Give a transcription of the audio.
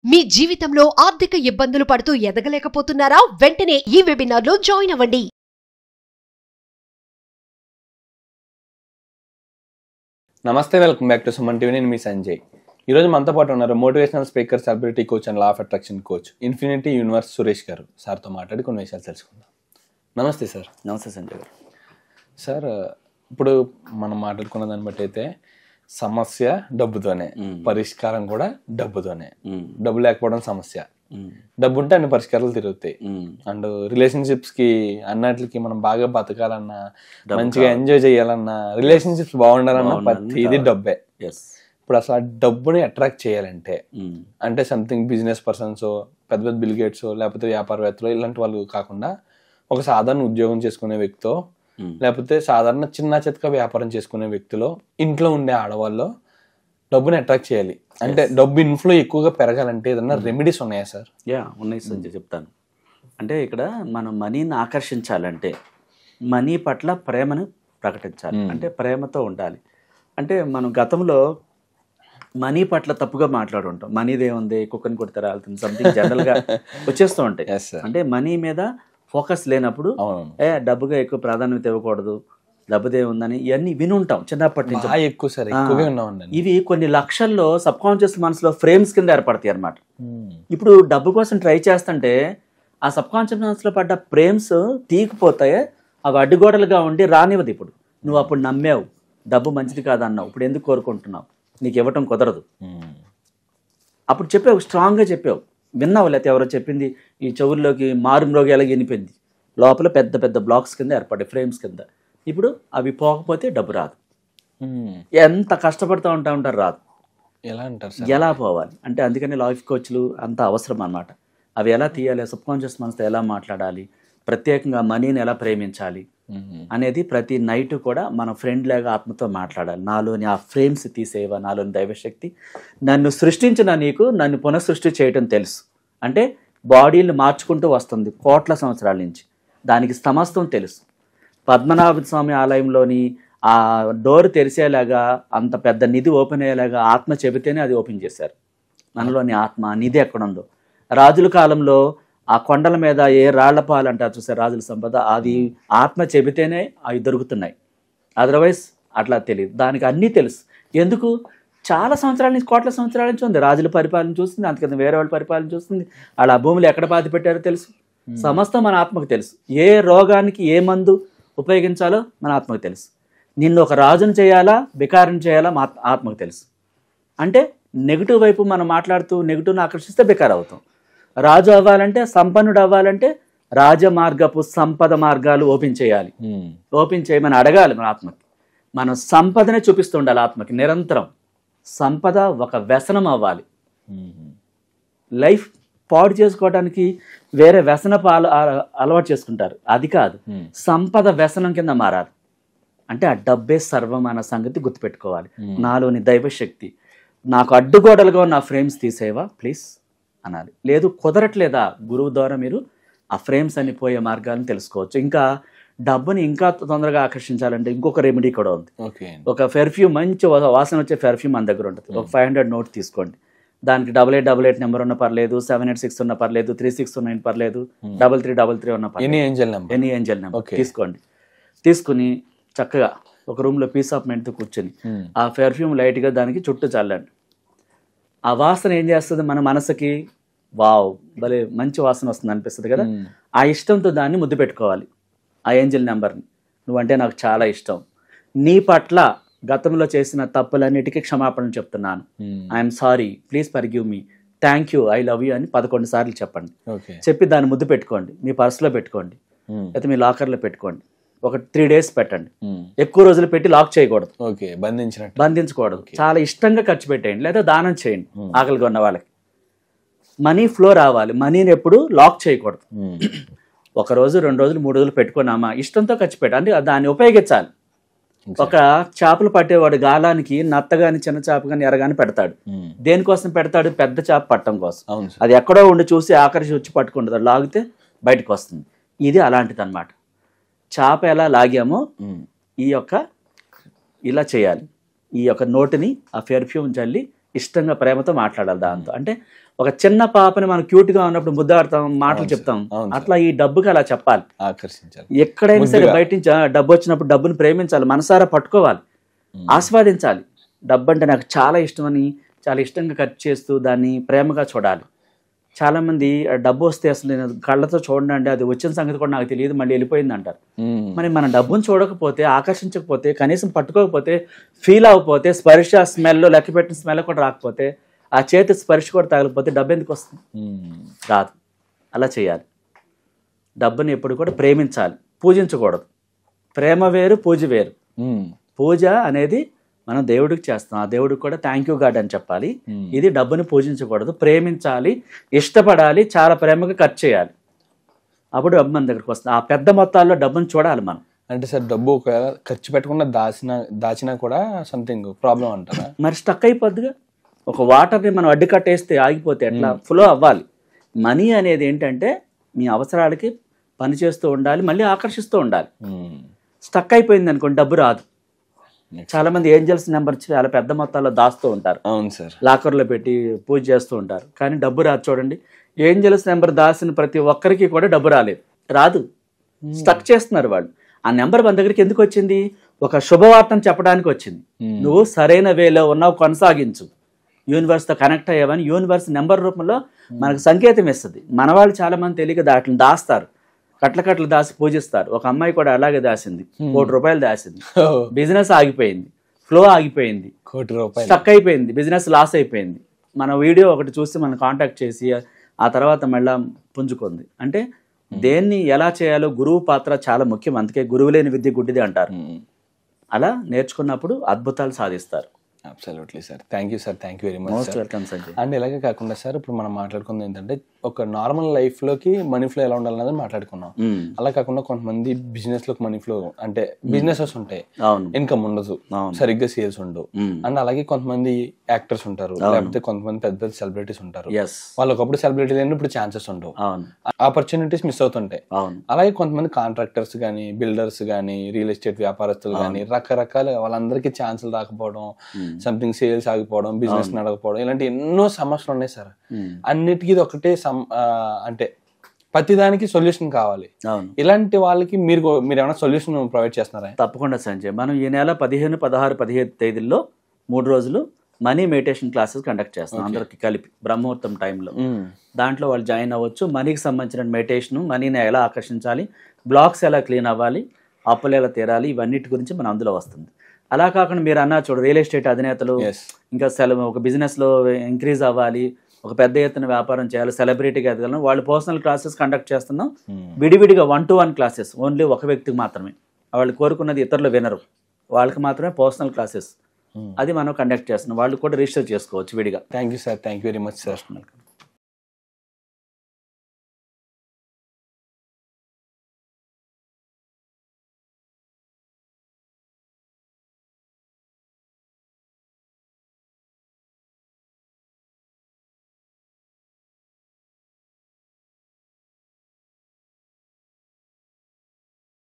మీ జీవితంలో ఆర్థిక ఇబ్బందులు పడుతూ ఎదగలేకపోతున్నారా? వెంటనే ఈ వెబినార్లో జాయిన్ అవ్వండి. నమస్తే, welcome back to Suman TV. నేను మీ సంజయ్. ఈరోజు మనతో పాటు ఉన్నారు motivational speaker, celebrity coach and law of attraction coach, infinity universe Suresh గారు. సార్తో మాట్లాడి కొన్ని విషయాలు తెలుసుకుందాం. నమస్తే సార్. నమస్తే సంజయ్ గారు. సార్, ఇప్పుడు మనం మాట్లాడుకున్న దాన్ని బట్టి అయితే సమస్య డబ్బుతోనే, పరిష్కారం కూడా డబ్బుతోనే. డబ్బు లేకపోవడం సమస్య, డబ్బు ఉంటే అన్ని పరిష్కారాలు తిరుగుతాయి. అండ్ రిలేషన్షిప్స్ కి అన్నిటికి మనం బాగా బతకాలన్నా, మంచిగా ఎంజాయ్ చేయాలన్నా, రిలేషన్షిప్స్ బాగుండాలన్నా ప్రతిదీ డబ్బే. ఇప్పుడు అసలు ఆ డబ్బుని అట్రాక్ట్ చేయాలంటే అంటే సంథింగ్ బిజినెస్ పర్సన్స్, పెద్ద పెద్ద బిల్ గేట్స్, లేకపోతే వ్యాపారవేత్తలు ఇలాంటి వాళ్ళు కాకుండా ఒక సాధారణ ఉద్యోగం చేసుకునే వ్యక్తితో, లేకపోతే సాధారణ చిన్న చితక వ్యాపారం చేసుకునే వ్యక్తిలో, ఇంట్లో ఉండే ఆడవాళ్ళు డబ్బుని అట్రాక్ట్ చేయాలి అంటే డబ్బు ఇన్ఫ్లో ఎక్కువగా పెరగాలంటే ఏదన్నా రెమెడీస్ ఉన్నాయా సార్? ఉన్నాయి సంజయ్, చెప్తాను. అంటే ఇక్కడ మనం మనీని ఆకర్షించాలంటే మనీ పట్ల ప్రేమను ప్రకటించాలి. అంటే ప్రేమతో ఉండాలి. అంటే మనం గతంలో మనీ పట్ల తప్పుగా మాట్లాడుంటాం. మనీది ఏముంది, కుక్కని కొడితే రాలుతుంది, సంథింగ్ జనరల్గా వచ్చేస్తూ ఉంటాయి. అంటే మనీ మీద ఫోకస్ లేనప్పుడు డబ్బుగా ఎక్కువ ప్రాధాన్యత ఇవ్వకూడదు, డబ్బుదే ఉందని ఇవన్నీ వినుంటాం చిన్నప్పటి నుంచి. ఇవి కొన్ని లక్షల్లో సబ్ కాన్షియస్ మనసులో ఫ్రేమ్స్ కింద ఏర్పడతాయి అన్నమాట. ఇప్పుడు డబ్బు కోసం ట్రై చేస్తుంటే ఆ సబ్ కాన్షియస్ మనసులో పడ్డ ఫ్రేమ్స్ తీగిపోతాయి. అవి అడ్డుగోడలుగా ఉండి రానివ్వదు. ఇప్పుడు నువ్వు అప్పుడు నమ్మావు, డబ్బు మంచిది కాదన్నావు, ఇప్పుడు ఎందుకు కోరుకుంటున్నావు, నీకు ఇవ్వటం కుదరదు. అప్పుడు చెప్పావు, స్ట్రాంగ్గా చెప్పావు, విన్నావు, లేకపోతే ఎవరో చెప్పింది ఈ చెవుల్లోకి మారుమ్రోగేలా వినిపోయింది, లోపల పెద్ద పెద్ద బ్లాక్స్ కింద ఏర్పడ్డాయి, ఫ్రేమ్స్ కింద. ఇప్పుడు అవి పోకపోతే డబ్బు రాదు. ఎంత కష్టపడుతూ ఉంటారు, రాదు. ఎలా అంటారు, ఎలా పోవాలి అంటే అందుకని లైఫ్ కోచ్లు అంత అవసరం అన్నమాట. అవి ఎలా తీయాలి, సబ్ కాన్షియస్ మనసుతో ఎలా మాట్లాడాలి, ప్రత్యేకంగా మనీని ఎలా ప్రేమించాలి అనేది ప్రతి నైట్ కూడా మన ఫ్రెండ్ లాగా ఆత్మతో మాట్లాడాలి. నాలోని ఆ ఫ్రేమ్స్ తీసేవా, నాలోని దైవశక్తి, నన్ను సృష్టించిన నీకు నన్ను పునఃసృష్టి చేయటం తెలుసు. అంటే బాడీలు మార్చుకుంటూ వస్తుంది కోట్ల సంవత్సరాల నుంచి, దానికి సమస్తం తెలుసు. పద్మనాభ స్వామి ఆలయంలోని ఆ డోర్ తెరిచేలాగా, అంత పెద్ద నిధి ఓపెన్ అయ్యేలాగా ఆత్మ చెబితేనే అది ఓపెన్ చేశారు. మనలోని ఆత్మ నిధి ఎక్కడుందో. రాజుల కాలంలో ఆ కొండల మీద ఏ రాళ్ల పాలు అంటారు చూసారు, రాజుల సంపద, అది ఆత్మ చెబితేనే అవి దొరుకుతున్నాయి. అదర్వైజ్ అట్లా తెలియదు. దానికి అన్నీ తెలుసు. ఎందుకు? చాలా సంవత్సరాల నుంచి, కోట్ల సంవత్సరాల నుంచి ఉంది. రాజుల పరిపాలన చూస్తుంది, అంతకన్నా వేరే వాళ్ళ పరిపాలన చూస్తుంది. వాళ్ళ ఆ భూములు ఎక్కడ పాతి పెట్టారో తెలుసు. సమస్తం మన ఆత్మకు తెలుసు. ఏ రోగానికి ఏ మందు ఉపయోగించాలో మన ఆత్మకు తెలుసు. నిన్ను ఒక రాజును చేయాలా, బికారిని చేయాలా, మా ఆత్మకు తెలుసు. అంటే నెగిటివ్ వైపు మనం మాట్లాడుతూ నెగిటివ్ని ఆకర్షిస్తే బికార్ అవుతాం. రాజు అవ్వాలంటే, సంపన్నుడు అవ్వాలంటే రాజమార్గపు సంపద మార్గాలు ఓపెన్ చేయాలి. ఓపెన్ చేయమని అడగాలి మన ఆత్మకి. మనం సంపదనే చూపిస్తుండాలి ఆత్మకి నిరంతరం. సంపద ఒక వ్యసనం అవ్వాలి. లైఫ్ పాడు చేసుకోవడానికి వేరే వ్యసనపు అలవాటు చేసుకుంటారు, అది కాదు. సంపద వ్యసనం కింద మారాలి. అంటే ఆ డబ్బే సర్వం అన్న సంగతి గుర్తుపెట్టుకోవాలి. నాలోని దైవశక్తి, నాకు అడ్డుగోడలుగా ఉన్న ఫ్రేమ్స్ తీసేవా ప్లీజ్ అనాలి. లేదు కుదరట్లేదా, గురువు ద్వారా మీరు ఆ ఫ్రేమ్స్ అని పోయే మార్గాలను తెలుసుకోవచ్చు. ఇంకా డబ్బుని ఇంకా తొందరగా ఆకర్షించాలంటే ఇంకొక రెమెడీ కూడా ఉంది. ఒక పెర్ఫ్యూమ్, మంచి వాసన వచ్చే పెర్ఫ్యూమ్ మన దగ్గర ఉంటుంది. ఒక 500 నోట్ తీసుకోండి. దానికి 8888 నెంబర్ ఉన్న పర్లేదు, 786 ఉన్న పర్లేదు, 3629 పర్లేదు, 3333 ఉన్న పర్లేదు, ఎనీ ఏంజల్ నెంబర్ తీసుకోండి. తీసుకుని చక్కగా ఒక రూమ్లో పీస్ ఆఫ్ మైండ్తో కూర్చొని ఆ పెర్ఫ్యూమ్ లైట్గా దానికి చుట్టూ చల్లండి. ఆ వాసన ఏం చేస్తుంది, మన మనసుకి వావ్ భలే మంచి వాసన వస్తుంది అనిపిస్తుంది కదా. ఆ ఇష్టంతో దాన్ని ముద్దు పెట్టుకోవాలి. ఆ ఏంజల్ నెంబర్ని, నువ్వంటే నాకు చాలా ఇష్టం, నీ పట్ల గతంలో చేసిన తప్పులన్నిటికీ క్షమాపణ చెప్తున్నాను, I'm sorry, please forgive me, thank you, I love you అని 11 సార్లు చెప్పండి. చెప్పి దాన్ని ముద్దు పెట్టుకోండి. మీ పర్సులో పెట్టుకోండి, లేకపోతే మీ లాకర్లో పెట్టుకోండి. ఒక 3 days పెట్టండి. ఎక్కువ రోజులు పెట్టి లాక్ చేయకూడదు, బంధించకూడదు. చాలా ఇష్టంగా ఖర్చు పెట్టేయండి, లేదా దానం చేయండి ఆకలిగా ఉన్న వాళ్ళకి. మనీ ఫ్లో రావాలి. మనీని ఎప్పుడు లాక్ చేయకూడదు. 1 రోజు 2 రోజులు 3 రోజులు పెట్టుకున్నామా, ఇష్టంతో ఖర్చు పెట్టాలి. అంటే దాన్ని ఉపయోగించాలి. ఒక చేపలు పట్టేవాడు గాలానికి నత్త గాని, చిన్న చేప గాని, ఎరగాని పెడతాడు. దేనికోసం పెడతాడు? పెద్ద చేప పట్టడం కోసం. అది ఎక్కడో ఉండి చూసి ఆకర్షి వచ్చి పట్టుకుంటుంది, లాగితే బయటకు వస్తుంది. ఇది అలాంటిది అన్నమాట. చేప ఎలా లాగామో ఈ యొక్క ఇలా చేయాలి. ఈ యొక్క నోటిని ఆ పెర్ఫ్యూమ్ చల్లి ఇష్టంగా ప్రేమతో మాట్లాడాలి దాంతో. అంటే ఒక చిన్న పాపని మనం క్యూట్ గా ఉన్నప్పుడు ముద్దాడతాం, మాటలు చెప్తాం, అట్లా ఈ డబ్బుకి అలా చెప్పాలి, ఆకర్షించాలి. ఎక్కడైనా సరే బయట నుంచి డబ్బు వచ్చినప్పుడు డబ్బుని ప్రేమించాలి, మనసారా పట్టుకోవాలి, ఆస్వాదించాలి. డబ్బు అంటే నాకు చాలా ఇష్టమని చాలా ఇష్టంగా ఖర్చు చేస్తూ దాన్ని ప్రేమగా చూడాలి. చాలా మంది డబ్బు వస్తే అసలు నేను కళ్ళతో చూడండి, అది వచ్చిన సంగతి కూడా నాకు తెలియదు, మళ్ళీ వెళ్ళిపోయింది అంటారు. మరి మనం డబ్బును చూడకపోతే, ఆకర్షించకపోతే, కనీసం పట్టుకోకపోతే, ఫీల్ అవ్వకపోతే, స్పర్శ స్మెల్, లెక్క పెట్టిన స్మెల్ కూడా రాకపోతే, ఆ చేతి స్పర్శ కూడా తగలిపోతే డబ్బు ఎందుకు వస్తుంది? రాదు. అలా చేయాలి. డబ్బుని ఎప్పుడు కూడా ప్రేమించాలి, పూజించకూడదు. ప్రేమ వేరు, పూజ వేరు. పూజ అనేది మనం దేవుడికి చేస్తాం, ఆ దేవుడికి కూడా థ్యాంక్ యూ గాడ్ అని చెప్పాలి. ఇది డబ్బుని పూజించకూడదు, ప్రేమించాలి, ఇష్టపడాలి, చాలా ప్రేమగా ఖర్చు చేయాలి. అప్పుడు డబ్బు మన దగ్గరికి వస్తుంది. ఆ పెద్ద మొత్తాల్లో డబ్బుని చూడాలి మనం. అంటే సార్ డబ్బు ఒకవేళ ఖర్చు పెట్టకుండా దాచినా కూడా సంథింగ్ ప్రాబ్లం అంటారా? మరి స్టక్ అయిపోద్దిగా. ఒక వాటర్ని మనం అడ్డు కట్టేస్తే ఆగిపోతే ఎట్లా? ఫ్లో అవ్వాలి. మనీ అనేది ఏంటంటే మీ అవసరాలకి పనిచేస్తూ ఉండాలి, మళ్ళీ ఆకర్షిస్తూ ఉండాలి. స్టక్ అయిపోయింది అనుకోండి, డబ్బు రాదు. చాలా మంది ఏంజల్స్ నెంబర్ చాలా పెద్ద మొత్తాల్లో దాస్తూ ఉంటారు. అవును సార్. లాకర్లో పెట్టి పూజ చేస్తూ ఉంటారు, కానీ డబ్బు రాదు. చూడండి, ఏంజల్స్ నెంబర్ దాసిన ప్రతి ఒక్కరికి కూడా డబ్బు రాదు. స్టక్ చేస్తున్నారు వాళ్ళు. ఆ నెంబర్ మన దగ్గరికి ఎందుకు వచ్చింది? ఒక శుభవార్తను చెప్పడానికి వచ్చింది. నువ్వు సరైన వేలో ఉన్నావు, కొనసాగించు, యూనివర్స్తో కనెక్ట్ అయ్యావని యూనివర్స్ నెంబర్ రూపంలో మనకు సంకేతం ఇస్తుంది. మన వాళ్ళు చాలా మంది తెలియక దాటిని దాస్తారు, కట్ల దాసి పూజిస్తారు. ఒక అమ్మాయి కూడా అలాగే దాసింది, ₹1,00,000 దాసింది. బిజినెస్ ఆగిపోయింది, ఫ్లో ఆగిపోయింది, ₹1,00,000 స్టక్ అయిపోయింది, బిజినెస్ లాస్ అయిపోయింది. మన వీడియో ఒకటి చూసి మనం కాంటాక్ట్ చేసి ఆ తర్వాత మళ్ళా పుంజుకుంది. అంటే దేన్ని ఎలా చేయాలో గురువు పాత్ర చాలా ముఖ్యం. అందుకే గురువు లేని విద్య గుడ్డిది అంటారు. అలా నేర్చుకున్నప్పుడు అద్భుతాలు సాధిస్తారు. Absolutely sir. Thank you sir. Thank you very much. Most welcome Sanjay. And ఇలాగే కాకుండా సార్, ఇప్పుడు మనం మాట్లాడుకుంది ఏంటంటే ఒక నార్మల్ లైఫ్ లోకి మనీ ఫ్లో ఎలా ఉండాలన్నది మాట్లాడుకున్నాం. అలా కాకుండా కొంతమంది బిజినెస్ లోకి మనీ ఫ్లో, అంటే బిజినెసెస్ ఉంటాయి, ఇన్కమ్ ఉండదు, సరిగ్గా సేల్స్ ఉండవు. అండ్ అలాగే కొంతమంది యాక్టర్స్ ఉంటారు, లేకపోతే కొంతమంది పెద్ద పెద్ద సెలబ్రిటీస్ ఉంటారు. వాళ్ళు ఒకప్పుడు సెలబ్రిటీ లేని ఇప్పుడు ఛాన్సెస్ ఉండవు, ఆపర్చునిటీస్ మిస్ అవుతుంటాయి. అలాగే కొంతమంది కాంట్రాక్టర్స్ కానీ, బిల్డర్స్ కానీ, రియల్ ఎస్టేట్ వ్యాపారస్తులు కానీ, రకరకాల వాళ్ళందరికీ ఛాన్సులు రాకపోవడం, సంథింగ్ సేల్స్ ఆగిపోవడం, బిజినెస్ నడకపోవడం, ఇలాంటి ఎన్నో సమస్యలు ఉన్నాయి సార్. అన్నిటికీ ఇది ఒకటే అంటే ప్రతిదానికి సొల్యూషన్ కావాలి. ఇలాంటి వాళ్ళకి మీరు ఏమైనా సొల్యూషన్ ప్రొవైడ్ చేస్తున్నారా? తప్పకుండా సంజయ్. మనం ఈ నెల 15, 16, 17 తేదీల్లో 3 రోజులు మనీ మెడిటేషన్ క్లాసెస్ కండక్ట్ చేస్తాం, అందరికి కలిపి బ్రహ్మముహూర్తం టైంలో. దాంట్లో వాళ్ళు జాయిన్ అవ్వచ్చు. మనీకి సంబంధించిన మెడిటేషన్, మనీని ఎలా ఆకర్షించాలి, బ్లాక్స్ ఎలా క్లీన్ అవ్వాలి, అప్పులు ఎలా తీరాలి, ఇవన్నిటి గురించి మనం అందులో వస్తుంది. అలా కాకుండా మీరు అన్నా చూడ, రియల్ ఎస్టేట్ అధినేతలు ఇంకా ఒక బిజినెస్లో ఇంక్రీజ్ అవ్వాలి, ఒక పెద్ద ఎత్తున వ్యాపారం చేయాలి, సెలబ్రిటీగా ఎదగలను, వాళ్ళు పర్సనల్ క్లాసెస్ కండక్ట్ చేస్తున్నాం. విడివిడిగా 1-to-1 క్లాసెస్, ఓన్లీ ఒక వ్యక్తికి మాత్రమే. వాళ్ళు కోరుకున్నది ఇతరులు వినరు, వాళ్ళకి మాత్రమే పర్సనల్ క్లాసెస్, అది మనం కండక్ట్ చేస్తున్నాం. వాళ్ళు కూడా రిజిస్టర్ చేసుకోవచ్చు విడిగా. Thank you sir. Thank you very much sir.